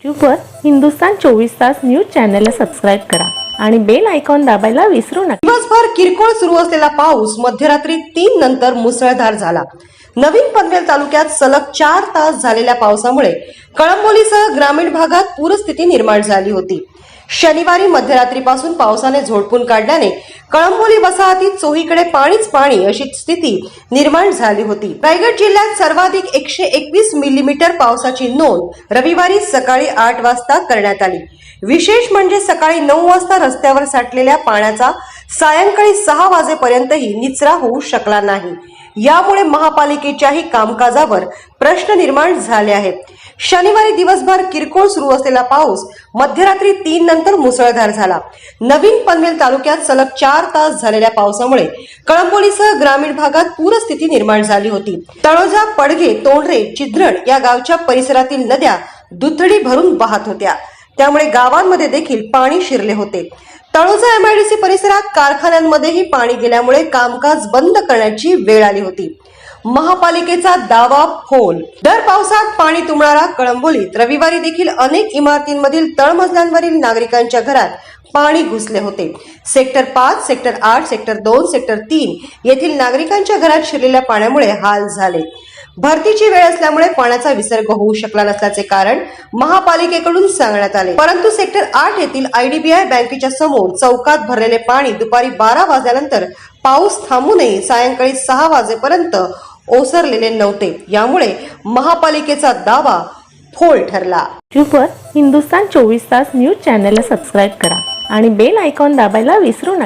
यूट्यूबवर हिंदुस्तान 24 तास न्यूज चॅनलला सबस्क्राईब करा आणि बेल आयकॉन दाबायला विसरू नका। दिवसभर किरकोळ सुरू असलेला पाऊस मध्यरात्री 3 नंतर मुसळधार झाला। नवीन पनवेल तालुक्यात सलग 4 तास झालेल्या पावसामुळे कळंबोलीसह ग्रामीण भागात पूरस्थिती निर्माण झाली होती। शनिवारी मध्यरात्रीपासून पावसाने झोडपून काढल्याने कळंबोली वसाहतीत चोहीकडे पाणीच पाणी अशी स्थिती निर्माण झाली होती। रायगड जिल्ह्यात सर्वाधिक 121 मिलीमीटर पावसाची नोंद रविवारी सकाळी 8 वाजता करण्यात आली। विशेष म्हणजे सकाळी 9 वाजता रस्त्यावर साठलेल्या पाण्याचा सायंकाळी 6 वाजेपर्यंतही निचरा होऊ शकला नाही। यामुळे महापालिकेच्याही कामकाजावर प्रश्न निर्माण झाले आहेत। शनिवारी दिवसभर किरकोळ सुरू असलेला पाऊस मध्यरात्री 3 नंतर मुसळधार झाला। नवीन पनवेल तालुक्यात सलग 4 तास झालेल्या पावसामुळे कळंबोलीसह ग्रामीण भागात पूरस्थिती निर्माण झाली होती। तळोजा, पडगे, तोंडरे, चिद्रण या गावच्या परिसरातील नद्या दुथडी भरून वाहत होत्या। त्यामुळे गावांमध्ये देखील पाणी शिरले होते। तळोजा MIDC परिसरात कारखान्यांमध्येही पाणी गेल्यामुळे कामकाज बंद करण्याची वेळ आली होती। महापालिकेचा दावा फोल। दर पावसात पाणी तुंबणारा कळंबोलीत रविवारी देखील अनेक इमारतींमधील तळमजल्यांवरील नागरिकांच्या घरात पाणी घुसले होते। सेक्टर 5, सेक्टर 8, सेक्टर 2, सेक्टर 3 येथील नागरिकांच्या घरात शिरलेल्या पाण्यामुळे हाल झाले। भरतीची वेळ असल्यामुळे पाण्याचा विसर्ग होऊ शकला नसल्याचे कारण महापालिकेकडून सांगण्यात आले। परंतु सेक्टर 8 येथील IDBI बँकेच्या समोर चौकात भरलेले पाणी दुपारी 12 वाजल्यानंतर पाऊस थांबूनही सायंकाळी 6 वाजेपर्यंत ओसरलेले नव्हते। यामुळे महापालिकेचा दावा फोल ठरला। यूट्यूबवर हिंदुस्तान 24 तास न्यूज चॅनलला सबस्क्राईब करा आणि बेल आयकॉन दाबायला विसरू नका।